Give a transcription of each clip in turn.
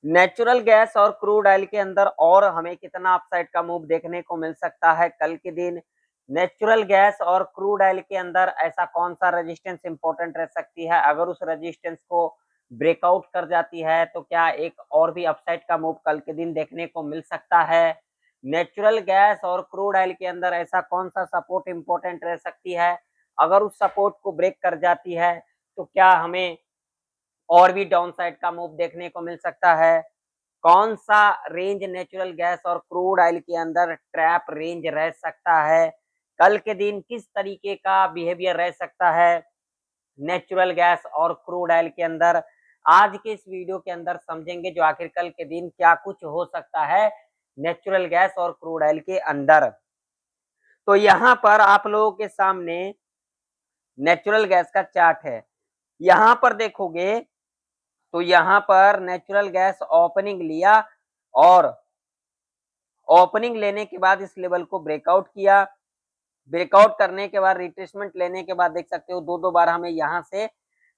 Natural gas और crude oil के अंदर और हमें कितना अपसाइड का मूव देखने को मिल सकता है कल के दिन। नेचुरल गैस और क्रूड ऑयल के अंदर ऐसा कौन सा रेजिस्टेंस इंपॉर्टेंट रह सकती है, अगर उस रेजिस्टेंस को ब्रेकआउट कर जाती है तो क्या एक और भी अपसाइड का मूव कल के दिन देखने को मिल सकता है। नेचुरल गैस और क्रूड ऑयल के अंदर ऐसा कौन सा सपोर्ट इंपॉर्टेंट रह सकती है, अगर उस सपोर्ट को ब्रेक कर जाती है तो क्या हमें और भी डाउन साइड का मूव देखने को मिल सकता है। कौन सा रेंज नेचुरल गैस और क्रूड ऑयल के अंदर ट्रैप रेंज रह सकता है, कल के दिन किस तरीके का बिहेवियर रह सकता है नेचुरल गैस और क्रूड ऑयल के अंदर, आज के इस वीडियो के अंदर समझेंगे जो आखिर कल के दिन क्या कुछ हो सकता है नेचुरल गैस और क्रूड ऑयल के अंदर। तो यहाँ पर आप लोगों के सामने नेचुरल गैस का चार्ट है। यहाँ पर देखोगे तो यहाँ पर नेचुरल गैस ओपनिंग लिया और ओपनिंग लेने के बाद इस लेवल को ब्रेकआउट किया। ब्रेकआउट करने के बाद रिट्रेसमेंट लेने के बाद देख सकते हो दो बार हमें यहाँ से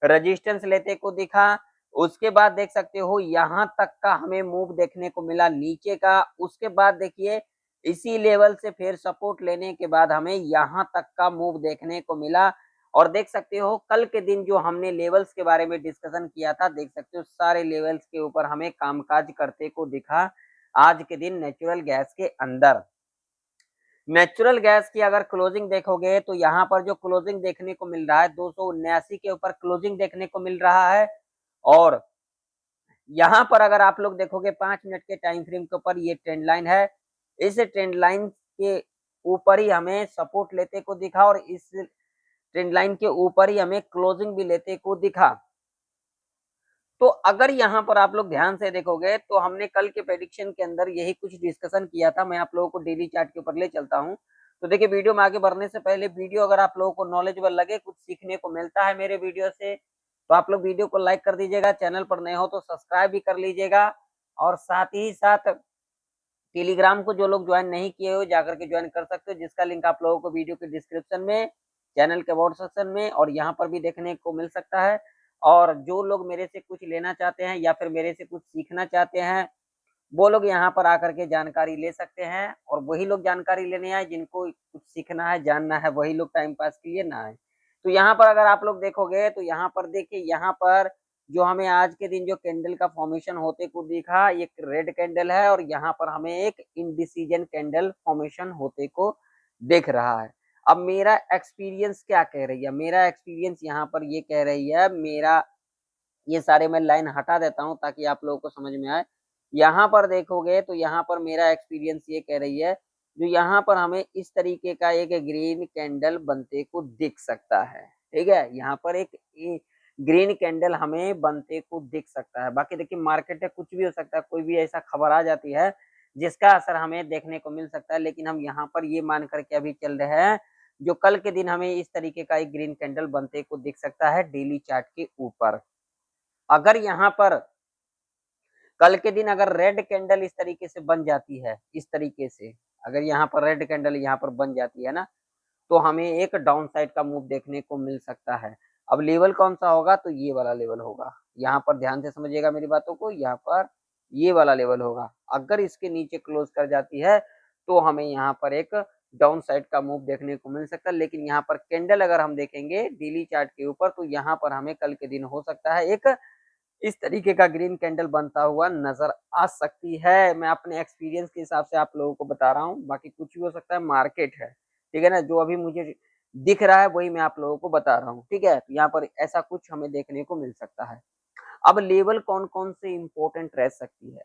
रेजिस्टेंस लेते को दिखा। उसके बाद देख सकते हो यहाँ तक का हमें मूव देखने को मिला नीचे का। उसके बाद देखिए इसी लेवल से फिर सपोर्ट लेने के बाद हमें यहाँ तक का मूव देखने को मिला। और देख सकते हो कल के दिन जो हमने लेवल्स के बारे में डिस्कशन किया था, देख सकते हो सारे लेवल्स के ऊपर हमें कामकाज करते को दिखा आज के दिन नेचुरल गैस के अंदर। नेचुरल गैस की अगर क्लोजिंग देखोगे तो यहाँ पर जो क्लोजिंग देखने को मिल रहा है 279 के ऊपर क्लोजिंग देखने को मिल रहा है। और यहाँ पर अगर आप लोग देखोगे 5 मिनट के टाइम फ्रेम के ऊपर ये ट्रेंड लाइन है, इस ट्रेंड लाइन के ऊपर ही हमें सपोर्ट लेते को दिखा और इस ट्रेंड लाइन के ऊपर ही हमें क्लोजिंग भी लेते को दिखा। तो अगर यहाँ पर आप लोग ध्यान से देखोगे तो हमने कल के प्रेडिक्शन के अंदर यही कुछ डिस्कशन किया था। मैं आप लोगों को डेली चार्ट के ऊपर ले चलता हूँ। तो देखिए वीडियो में आगे बढ़ने से पहले वीडियो अगर आप लोगों को नॉलेजेबल लगे, कुछ सीखने को मिलता है मेरे वीडियो से, तो आप लोग वीडियो को लाइक कर दीजिएगा, चैनल पर नए हो तो सब्सक्राइब भी कर लीजिएगा। और साथ ही साथ टेलीग्राम को जो लोग ज्वाइन नहीं किए हो जाकर के ज्वाइन कर सकते हो, जिसका लिंक आप लोगों को वीडियो के डिस्क्रिप्शन में, चैनल के अबाउट सेक्शन में और यहाँ पर भी देखने को मिल सकता है। और जो लोग मेरे से कुछ लेना चाहते हैं या फिर मेरे से कुछ सीखना चाहते हैं, वो लोग यहाँ पर आकर के जानकारी ले सकते हैं। और वही लोग जानकारी लेने आए जिनको कुछ सीखना है, जानना है, वही लोग टाइम पास के लिए ना आए। तो यहाँ पर अगर आप लोग देखोगे तो यहाँ पर देखिए, यहाँ पर जो हमें आज के दिन जो कैंडल का फॉर्मेशन होते को दिखा, एक रेड कैंडल है और यहाँ पर हमें एक इंडिसीजन कैंडल फॉर्मेशन होते को दिख रहा है। अब मेरा एक्सपीरियंस क्या कह रही है, मेरा एक्सपीरियंस यहाँ पर ये कह रही है, मेरा ये सारे मैं लाइन हटा देता हूँ ताकि आप लोगों को समझ में आए। यहाँ पर देखोगे तो यहाँ पर मेरा एक्सपीरियंस ये कह रही है, जो यहाँ पर हमें इस तरीके का एक ग्रीन कैंडल बनते को दिख सकता है। ठीक है, यहाँ पर एक ग्रीन कैंडल हमें बनते को दिख सकता है। बाकी देखिए मार्केट में कुछ भी हो सकता है, कोई भी ऐसा खबर आ जाती है जिसका असर हमें देखने को मिल सकता है, लेकिन हम यहाँ पर ये मान करके अभी चल रहे हैं जो कल के दिन हमें इस तरीके का एक ग्रीन कैंडल बनते को दिख सकता है डेली चार्ट के ऊपर। अगर यहाँ पर कल के दिन अगर रेड कैंडल इस तरीके से बन जाती है, इस तरीके से अगर यहाँ पर रेड कैंडल यहाँ पर बन जाती है ना, तो हमें एक डाउन साइड का मूव देखने को मिल सकता है। अब लेवल कौन सा होगा, तो ये वाला लेवल होगा। यहाँ पर ध्यान से समझिएगा मेरी बातों को, यहाँ पर ये वाला लेवल होगा। अगर इसके नीचे क्लोज कर जाती है तो हमें यहाँ पर एक डाउन साइड का मूव देखने को मिल सकता है। लेकिन यहाँ पर कैंडल अगर हम देखेंगे डेली चार्ट के ऊपर, तो यहाँ पर हमें कल के दिन हो सकता है एक इस तरीके का ग्रीन कैंडल बनता हुआ नजर आ सकती है। मैं अपने एक्सपीरियंस के हिसाब से आप लोगों को बता रहा हूँ, बाकी कुछ भी हो सकता है, मार्केट है, ठीक है ना। जो अभी मुझे दिख रहा है वही मैं आप लोगों को बता रहा हूँ, ठीक है। तो यहाँ पर ऐसा कुछ हमें देखने को मिल सकता है। अब लेवल कौन कौन से इंपॉर्टेंट रह सकती है,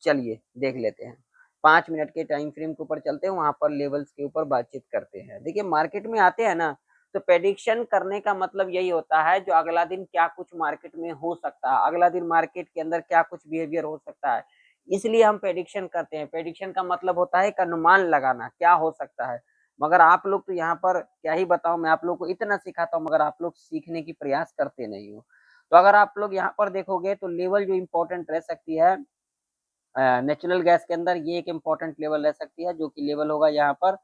चलिए देख लेते हैं। 5 मिनट के टाइम फ्रेम के ऊपर चलते हैं, वहां पर लेवल्स के ऊपर बातचीत करते हैं। देखिए मार्केट में आते हैं ना, तो प्रेडिक्शन करने का मतलब यही होता है जो अगला दिन क्या कुछ मार्केट में हो सकता है, अगला दिन मार्केट के अंदर क्या कुछ बिहेवियर हो सकता है, इसलिए हम प्रेडिक्शन करते हैं। प्रेडिक्शन का मतलब होता है एक अनुमान लगाना क्या हो सकता है। मगर आप लोग तो यहाँ पर क्या ही बताऊं, मैं आप लोग को इतना सिखाता हूँ मगर आप लोग सीखने की प्रयास करते नहीं हो। तो अगर आप लोग यहाँ पर देखोगे तो लेवल जो इम्पोर्टेंट रह सकती है नेचुरल गैस के अंदर, ये एक इम्पोर्टेंट लेवल रह सकती है, जो कि लेवल होगा यहाँ पर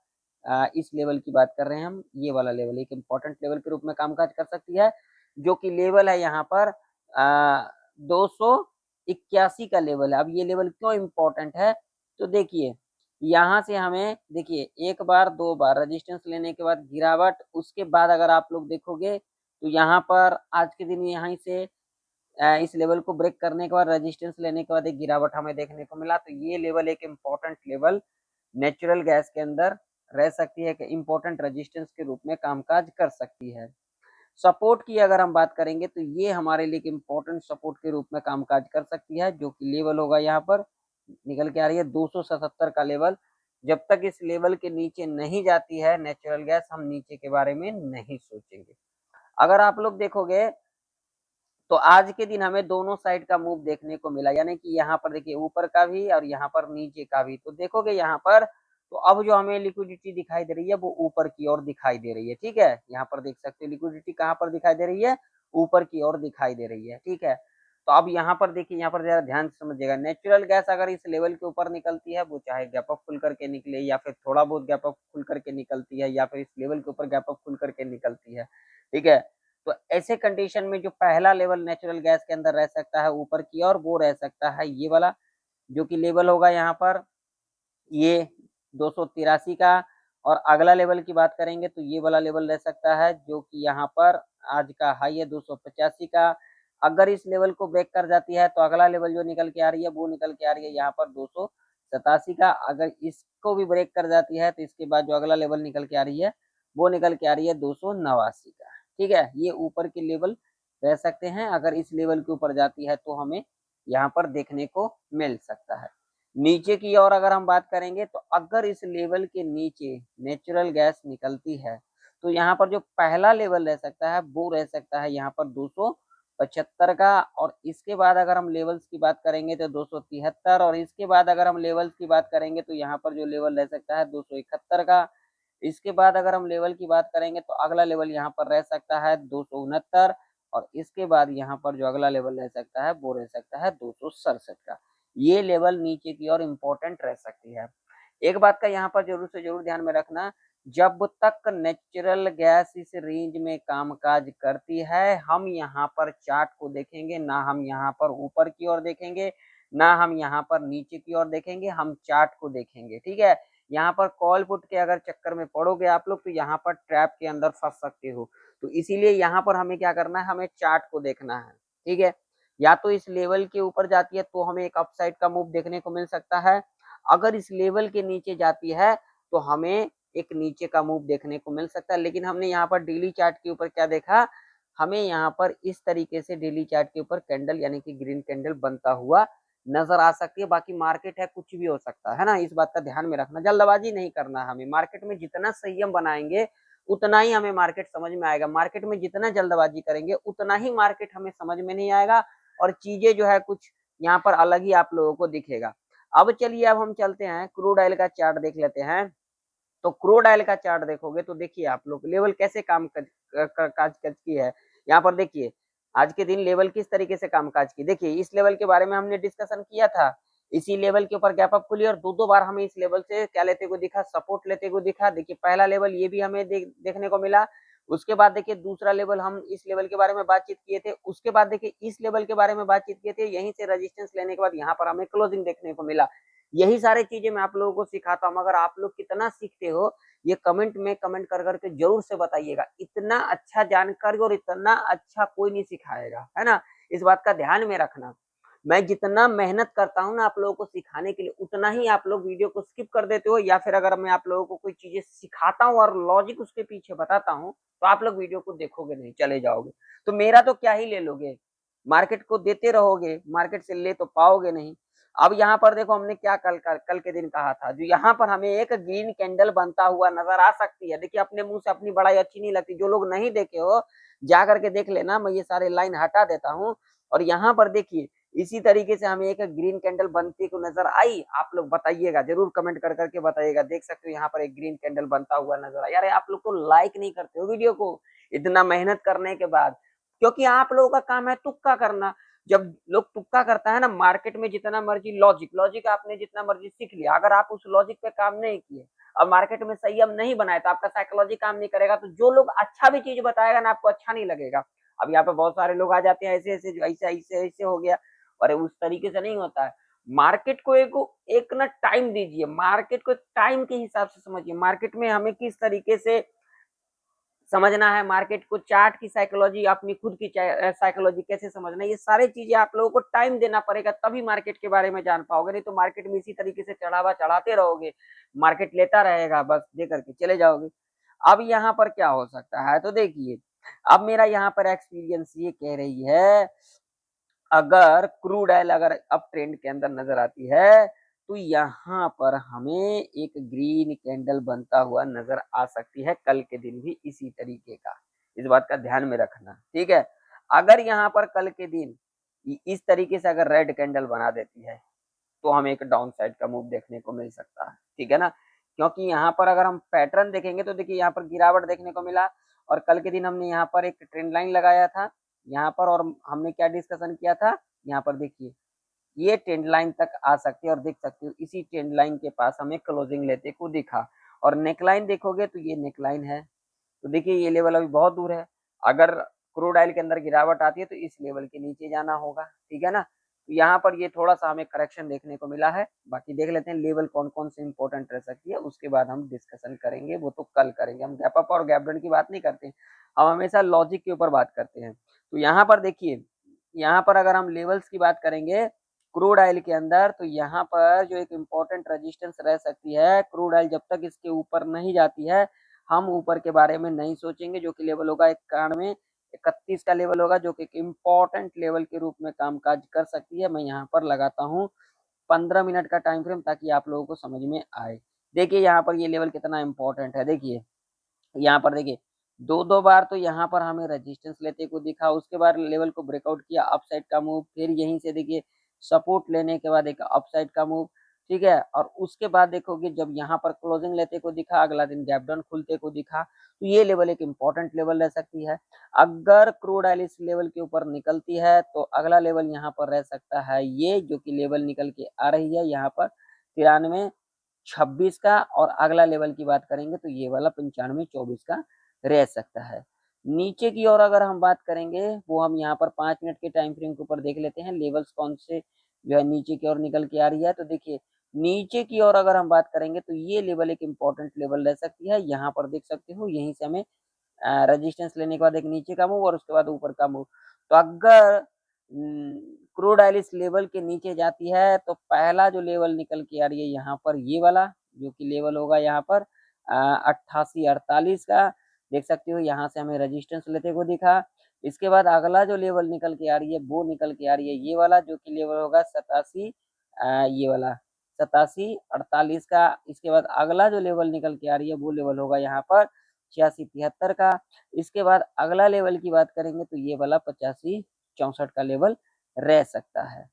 इस लेवल की बात कर रहे हैं हम, ये वाला लेवल एक इम्पोर्टेंट लेवल के रूप में कामकाज कर सकती है, जो कि लेवल है यहाँ पर 200 81 का लेवल है। अब ये लेवल क्यों इम्पोर्टेंट है, तो देखिए यहाँ से हमें देखिए एक बार दो बार रेजिस्टेंस लेने के बाद गिरावट, उसके बाद अगर आप लोग देखोगे तो यहाँ पर आज के दिन यहीं से इस लेवल को ब्रेक करने के बाद रेजिस्टेंस लेने के बाद एक गिरावट हमें देखने को मिला। तो ये लेवल एक इम्पोर्टेंट लेवल नेचुरल गैस के अंदर रह सकती है कि इम्पोर्टेंट रेजिस्टेंस के रूप में कामकाज कर सकती है। सपोर्ट की अगर हम बात करेंगे तो ये हमारे लिए एक इम्पोर्टेंट सपोर्ट के रूप में कामकाज कर सकती है, जो कि लेवल होगा यहाँ पर निकल के आ रही है 277 का लेवल। जब तक इस लेवल के नीचे नहीं जाती है नेचुरल गैस, हम नीचे के बारे में नहीं सोचेंगे। अगर आप लोग देखोगे तो आज के दिन हमें दोनों साइड का मूव देखने को मिला, यानी कि यहाँ पर देखिए ऊपर का भी और यहाँ पर नीचे का भी। तो देखोगे यहाँ पर तो अब जो हमें लिक्विडिटी दिखाई दे रही है वो ऊपर की ओर दिखाई दे रही है, ठीक है। यहाँ पर देख सकते हो लिक्विडिटी कहाँ पर दिखाई दे रही है, ऊपर की ओर दिखाई दे रही है, ठीक है। तो अब यहाँ पर देखिए, यहाँ पर जरा ध्यान से समझिएगा, नेचुरल गैस अगर इस लेवल के ऊपर निकलती है, वो चाहे गैप अप खुल करके निकले या फिर थोड़ा बहुत गैप अप खुल करके निकलती है या फिर इस लेवल के ऊपर गैप अप खुल करके निकलती है, ठीक है। तो ऐसे कंडीशन में जो पहला लेवल नेचुरल गैस के अंदर रह सकता है ऊपर की ओर, वो रह सकता है ये वाला, जो कि लेवल होगा यहाँ पर ये 283 का। और अगला लेवल की बात करेंगे तो ये वाला लेवल रह सकता है, जो कि यहाँ पर आज का हाई है 285 का। अगर इस लेवल को ब्रेक कर जाती है तो अगला लेवल जो निकल के आ रही है वो निकल के आ रही है यहाँ पर 287 का। अगर इसको भी ब्रेक कर जाती है तो इसके बाद जो अगला लेवल निकल के आ रही है वो निकल के आ रही है 289 का, ठीक है। ये ऊपर के लेवल रह सकते हैं, अगर इस लेवल के ऊपर जाती है तो हमें यहाँ पर देखने को मिल सकता है। नीचे की ओर अगर हम बात करेंगे तो अगर इस लेवल के नीचे नेचुरल गैस निकलती है तो यहाँ पर जो पहला लेवल रह सकता है वो रह सकता है यहाँ पर 275 का। और इसके बाद अगर हम लेवल्स की बात करेंगे तो 273, और इसके बाद अगर हम लेवल्स की बात करेंगे तो यहाँ पर जो लेवल रह सकता है 271 का। इसके बाद अगर हम लेवल की बात करेंगे तो अगला लेवल यहाँ पर रह सकता है 269, और इसके बाद यहाँ पर जो अगला लेवल रह सकता है वो रह सकता है 267 का। ये लेवल नीचे की ओर इम्पोर्टेंट रह सकती है। एक बात का यहाँ पर जरूर से जरूर ध्यान में रखना, जब तक नेचुरल गैस इस रेंज में कामकाज करती है, हम यहाँ पर चार्ट को देखेंगे ना, हम यहाँ पर ऊपर की ओर देखेंगे ना, हम यहाँ पर नीचे की ओर देखेंगे, हम चार्ट को देखेंगे, ठीक है। यहाँ पर कॉल पुट के अगर चक्कर में पड़ोगे आप लोग तो यहाँ पर ट्रैप के अंदर फंस सकते हो। तो इसीलिए यहाँ पर हमें क्या करना है, हमें चार्ट को देखना है, ठीक है। या तो इस लेवल के ऊपर जाती है तो हमें एक अपसाइड का मूव देखने को मिल सकता है, अगर इस लेवल के नीचे जाती है तो हमें एक नीचे का मूव देखने को मिल सकता है। लेकिन हमने यहाँ पर डेली चार्ट के ऊपर क्या देखा, हमें यहाँ पर इस तरीके से डेली चार्ट के ऊपर कैंडल यानी कि ग्रीन कैंडल बनता हुआ नजर आ सकती है। बाकी मार्केट है, कुछ भी हो सकता है ना, इस बात का ध्यान में रखना। जल्दबाजी नहीं करना हमें, मार्केट में जितना संयम बनाएंगे उतना ही हमें मार्केट समझ में आएगा। मार्केट में जितना जल्दबाजी करेंगे उतना ही मार्केट हमें समझ में नहीं आएगा और चीजें जो है कुछ यहाँ पर अलग ही आप लोगों को दिखेगा। अब चलिए, अब हम चलते हैं क्रूड ऑयल का चार्ट देख लेते हैं। तो क्रूड ऑयल का चार्ट देखोगे तो देखिए आप लोग लेवल कैसे काज की है। यहाँ पर देखिए आज के दिन लेवल किस तरीके से कामकाज की, देखिए इस लेवल के बारे में हमने डिस्कशन किया था। इसी लेवल के ऊपर गैप अप खुली और दो बार हमें इस लेवल से क्या लेते हुए दिखा, सपोर्ट लेते हुए दिखा। देखिए पहला लेवल ये भी हमें देखने को मिला। उसके बाद देखिए दूसरा लेवल हम इस लेवल के बारे में बातचीत किए थे। उसके बाद देखिए इस लेवल के बारे में बातचीत किए थे, यहीं से रेजिस्टेंस लेने के बाद यहाँ पर हमें क्लोजिंग देखने को मिला। यही सारी चीजें मैं आप लोगों को सिखाता हूँ। अगर आप लोग कितना सीखते हो ये कमेंट में कमेंट कर करके जरूर से बताइएगा। इतना अच्छा जानकारी और इतना अच्छा कोई नहीं सिखाएगा, है ना। इस बात का ध्यान में रखना। मैं जितना मेहनत करता हूँ ना आप लोगों को सिखाने के लिए, उतना ही आप लोग वीडियो को स्किप कर देते हो, या फिर अगर मैं आप लोगों को कोई चीजें सिखाता हूँ और लॉजिक उसके पीछे बताता हूँ तो आप लोग वीडियो को देखोगे नहीं, चले जाओगे। तो मेरा तो क्या ही ले लोगे, मार्केट को देते रहोगे, मार्केट से ले तो पाओगे नहीं। अब यहाँ पर देखो हमने क्या कल के दिन कहा था, जो यहाँ पर हमें एक ग्रीन कैंडल बनता हुआ नजर आ सकती है। देखिए अपने मुंह से अपनी बड़ाई अच्छी नहीं लगती, जो लोग नहीं देखे हो जा करके देख लेना, मैं ये सारे लाइन हटा देता हूँ। और यहाँ पर देखिए इसी तरीके से हमें एक ग्रीन कैंडल बनती को नजर आई, आप लोग बताइएगा, जरूर कमेंट कर करके बताइएगा। देख सकते हो यहाँ पर एक ग्रीन कैंडल बनता हुआ नजर आया। यार आप लोग तो लाइक नहीं करते हो वीडियो को इतना मेहनत करने के बाद, क्योंकि आप लोगों का काम है तुक्का करना। जब लोग तुक्का करता है ना, मार्केट में जितना मर्जी लॉजिक लॉजिक आपने जितना मर्जी सीख लिया, अगर आप उस लॉजिक पे काम नहीं किए और मार्केट में संयम नहीं बनाए तो आपका साइकोलॉजी काम नहीं करेगा। तो जो लोग अच्छा भी चीज बताएगा ना आपको अच्छा नहीं लगेगा। अब यहाँ पे बहुत सारे लोग आ जाते हैं ऐसे ऐसे जो ऐसे ऐसे ऐसे हो गया, अरे उस तरीके से नहीं होता है। मार्केट को एक ना टाइम दीजिए, मार्केट को टाइम के हिसाब से समझिए, मार्केट में हमें किस तरीके से समझना है, मार्केट को चार्ट की साइकोलॉजी, अपनी खुद की साइकोलॉजी कैसे समझना है, ये सारी चीजें आप लोगों को टाइम देना पड़ेगा, तभी मार्केट के बारे में जान पाओगे, नहीं तो मार्केट में इसी तरीके से चढ़ावा चढ़ाते रहोगे, मार्केट लेता रहेगा, बस दे करके चले जाओगे। अब यहाँ पर क्या हो सकता है, तो देखिए, अब मेरा यहाँ पर एक्सपीरियंस ये कह रही है, अगर क्रूड ऑयल अगर अप ट्रेंड के अंदर नजर आती है, तो यहाँ पर हमें एक ग्रीन कैंडल बनता हुआ नजर आ सकती है, कल के दिन भी इसी तरीके का, इस बात का ध्यान में रखना, ठीक है। अगर यहाँ पर कल के दिन इस तरीके से अगर रेड कैंडल बना देती है, तो हमें एक डाउन साइड का मूव देखने को मिल सकता है, ठीक है ना। क्योंकि यहाँ पर अगर हम पैटर्न देखेंगे तो देखिए यहाँ पर गिरावट देखने को मिला, और कल के दिन हमने यहाँ पर एक ट्रेंड लाइन लगाया था यहाँ पर, और हमने क्या डिस्कशन किया था, यहाँ पर देखिए ये ट्रेंड लाइन तक आ सकती है, और देख सकते हो इसी ट्रेंड लाइन के पास हमें क्लोजिंग लेते को दिखा, और नेकलाइन देखोगे तो ये नेकलाइन है, तो देखिए ये लेवल अभी बहुत दूर है, अगर क्रूड ऑयल के अंदर गिरावट आती है तो इस लेवल के नीचे जाना होगा, ठीक है ना। तो यहाँ पर ये थोड़ा सा हमें करेक्शन देखने को मिला है, बाकी देख लेते हैं लेवल कौन कौन से इंपॉर्टेंट रह सकती है, उसके बाद हम डिस्कशन करेंगे, वो तो कल करेंगे, हम गैप अप और गैप डाउन की बात नहीं करते, हम हमेशा लॉजिक के ऊपर बात करते हैं। तो यहाँ पर देखिए, यहाँ पर अगर हम लेवल्स की बात करेंगे क्रूड ऑयल के अंदर, तो यहाँ पर जो एक इम्पोर्टेंट रेजिस्टेंस रह सकती है, क्रूड ऑयल जब तक इसके ऊपर नहीं जाती है, हम ऊपर के बारे में नहीं सोचेंगे, जो कि लेवल होगा 91-31 का लेवल होगा, जो कि एक इम्पोर्टेंट लेवल के रूप में कामकाज कर सकती है। मैं यहाँ पर लगाता हूँ 15 मिनट का टाइम फ्रेम, ताकि आप लोगों को समझ में आए। देखिए यहाँ पर ये लेवल कितना इम्पोर्टेंट है, देखिए यहाँ पर देखिए दो दो बार तो यहाँ पर हमें रेजिस्टेंस लेते को दिखा, उसके बाद लेवल को ब्रेकआउट किया, अपसाइड का मूव, फिर यहीं से देखिए सपोर्ट लेने के बाद एक अपसाइड का मूव, ठीक है। और उसके बाद देखोगे जब यहाँ पर क्लोजिंग लेते को दिखा, अगला दिन गैप डाउन खुलते को दिखा, तो ये लेवल एक इम्पोर्टेंट लेवल रह सकती है। अगर क्रूड ऑयल इस लेवल के ऊपर निकलती है, तो अगला लेवल यहाँ पर रह सकता है ये, जो कि लेवल निकल के आ रही है यहाँ पर 93-26 का, और अगला लेवल की बात करेंगे तो ये वाला 95-24 का रह सकता है। नीचे की ओर अगर हम बात करेंगे, वो हम यहाँ पर 5 मिनट के टाइम फ्रेम के ऊपर देख लेते हैं, लेवल्स कौन से जो है नीचे की ओर निकल के आ रही है। तो देखिए नीचे की ओर अगर हम बात करेंगे, तो ये लेवल एक इम्पोर्टेंट लेवल रह सकती है, यहाँ पर देख सकते हो, यहीं से हमें रेजिस्टेंस लेने के बाद एक नीचे का मूव, और उसके बाद ऊपर का मूव। तो अगर क्रूड ऑयल इस लेवल के नीचे जाती है, तो पहला जो लेवल निकल के आ रही है यहाँ पर, ये वाला जो कि लेवल होगा यहाँ पर 88-48 का, देख सकते हो यहाँ से हमें रेजिस्टेंस लेते को दिखा। इसके बाद अगला जो लेवल निकल के आ रही है, वो निकल के आ रही है ये वाला, जो कि लेवल होगा 87, ये वाला 87-48 का। इसके बाद अगला जो लेवल निकल के आ रही है, वो लेवल होगा यहाँ पर 86-73 का। इसके बाद अगला लेवल की बात करेंगे, तो ये वाला 85-64 का लेवल रह सकता है,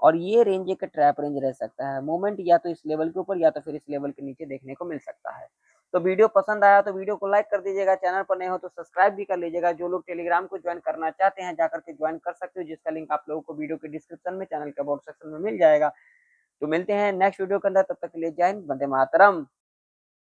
और ये रेंज एक ट्रैप रेंज रह सकता है। मूवमेंट या तो इस लेवल के ऊपर या तो फिर इस लेवल के नीचे देखने को मिल सकता है। तो वीडियो पसंद आया तो वीडियो को लाइक कर दीजिएगा, चैनल पर नए हो तो सब्सक्राइब भी कर लीजिएगा। जो लोग टेलीग्राम को ज्वाइन करना चाहते हैं, जाकर के ज्वाइन कर सकते हो, जिसका लिंक आप लोगों को वीडियो के डिस्क्रिप्शन में, चैनल के अबाउट सेक्शन में मिल जाएगा। तो मिलते हैं नेक्स्ट वीडियो के अंदर, तब तक के लिए जय हिंद, वंदे मातरम।